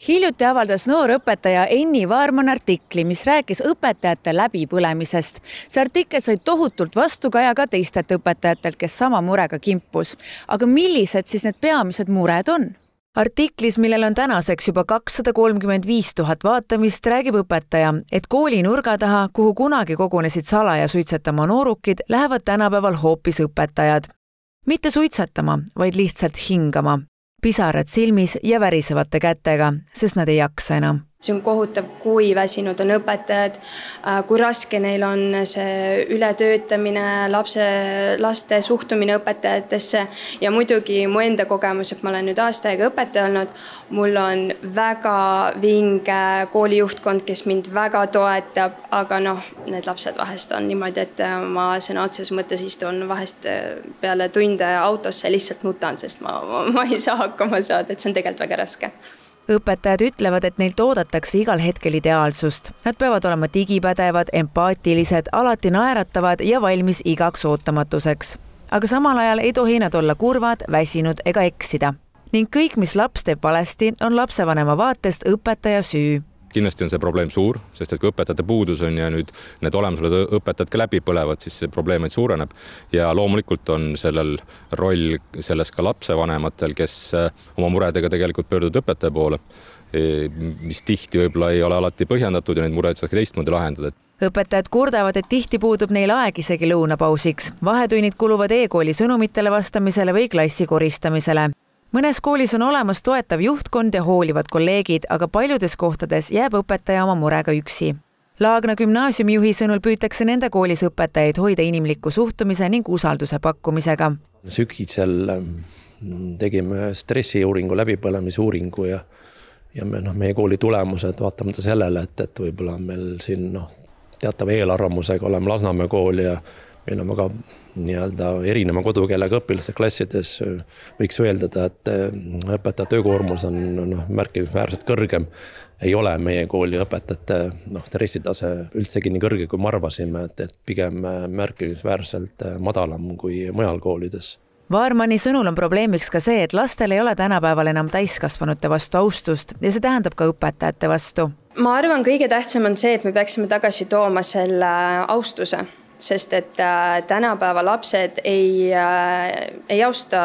Hiljuti avaldas noor õpetaja Enni Vaarman artikli, mis rääkis õpetajate läbipõlemisest. See artikkel sai tohutult vastukaja ka teistelt õpetajatelt, kes sama murega kimpus. Aga millised siis need peamised mured on? Artiklis, millel on tänaseks juba 235 000 vaatamist, räägib õpetaja, et kooli nurga taha, kuhu kunagi kogunesid salaja suitsetama noorukid, lähevad tänapäeval hoopis õpetajad. Mitte suitsetama, vaid lihtsalt hingama. Pisarad silmis ja värisevate kätega, sest nad ei jaksa enam. See on kohutav, kui väsinud on õpetajad, kui raske neil on see ületöötamine, laste suhtumine õpetajatesse ja muidugi mu enda kogemus, et ma olen nüüd aasta aega õpetaja olnud, mul on väga vinge koolijuhtkond, kes mind väga toetab, aga need lapsed vahest on niimoodi, et ma sõna otseses mõttes istun vahest peale tunde autosse lihtsalt nutan, sest ma ei saa hakkama saada, et see on tegelikult väga raske. Õpetajad ütlevad, et neilt oodatakse igal hetkel ideaalsust. Nad peavad olema digipädevad, empaatilised, alati naeratavad ja valmis igaks ootamatuseks. Aga samal ajal ei tohi nad olla kurvad, väsinud ega eksida. Ning kõik, mis laps teeb valesti, on lapsevanema vaatest õpetaja süü. Kindlasti on see probleem suur, sest et kui õpetajate puudus on ja nüüd need olemused õpetajad ka läbi põlevad, siis see probleem suureneb. Ja loomulikult on sellel roll selles ka lapsevanematel, kes oma muredega tegelikult pöörduvad õpetaja poole, mis tihti võib-olla ei ole alati põhjendatud ja neid mured saaks teistmoodi lahendada. Õpetajad kurdavad, et tihti puudub neil aeg isegi lõunapausiks. Vahetunnid kuluvad e-kooli sõnumitele vastamisele või klassi koristamisele. Mõnes koolis on olemas toetav juhtkond ja hoolivad kolleegid, aga paljudes kohtades jääb õpetaja oma murega üksi. Laagna gümnaasiumijuhi sõnul püütakse nende koolis õpetajaid hoida inimliku suhtumise ning usalduse pakkumisega. Sügisel tegime stressiuuringu, läbipõlemisuuringu ja meie kooli tulemused vaatamata sellele, et võib-olla meil siin teatava eelarvamusega oleme Lasnamäe kool ja meil on väga erineva kodukeelega õpilaste klassides. Võiks öeldada, et õpetaja töökoormus on märkimisväärselt kõrgem. Ei ole meie kooli õpetajate stressitase üldsegi nii kõrge, kui me arvasime, et pigem märkimisväärselt madalam kui mujal koolides. Vaarmani sõnul on probleemiks ka see, et lastel ei ole tänapäeval enam täiskasvanute vastu austust ja see tähendab ka õpetajate vastu. Ma arvan, kõige tähtsam on see, et me peaksime tagasi tooma selle austuse, sest et tänapäeva lapsed ei austa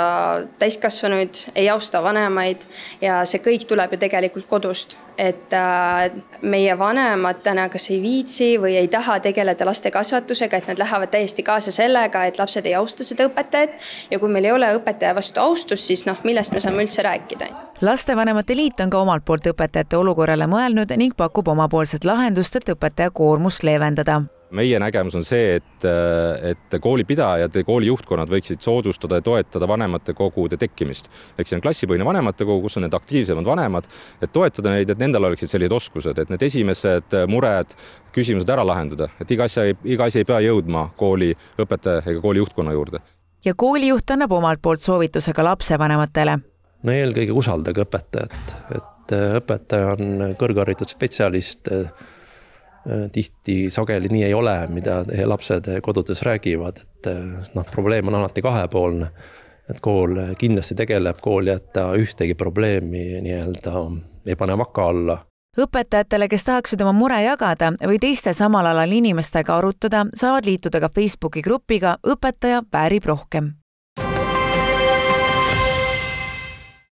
täiskasvanuid, ei austa vanemaid ja see kõik tuleb ju tegelikult kodust. Et meie vanemad täna kas ei viitsi või ei taha tegeleda laste kasvatusega, et nad lähevad täiesti kaasa sellega, et lapsed ei austa seda õpetajat ja kui meil ei ole õpetaja vastu austus, siis millest me saame üldse rääkida. Lastevanemate liit on ka omalt poolt õpetajate olukorrale mõelnud ning pakub omapoolset lahendust, et õpetaja koormust leevendada. Meie nägemus on see, et koolipidajad ja kooli juhtkonnad võiksid soodustada ja toetada vanemate kogude tekkimist. Ehk see on klassipõhine vanemate kogu, kus on need aktiivsemad vanemad, et toetada neid, et nendel oleksid sellised oskused, et need esimesed mured, küsimused ära lahendada. Et iga asi ei pea jõudma kooli õpetaja ega kooli juhtkonna juurde. Ja koolijuht annab omalt poolt soovitusega lapsevanematele. Eelkõige usaldage õpetajat, et õpetaja on kõrgharitud spetsialist. Tihti sageli nii ei ole, mida lapsed kodudes räägivad, et probleem on alati kahepoolne, et kool kindlasti tegeleb, kool jätta ühtegi probleemi ei pane vaka alla. Õpetajatele, kes tahaksid oma mure jagada või teiste samal alal inimestega arutada, saavad liituda ka Facebooki grupiga Õpetaja väärib rohkem.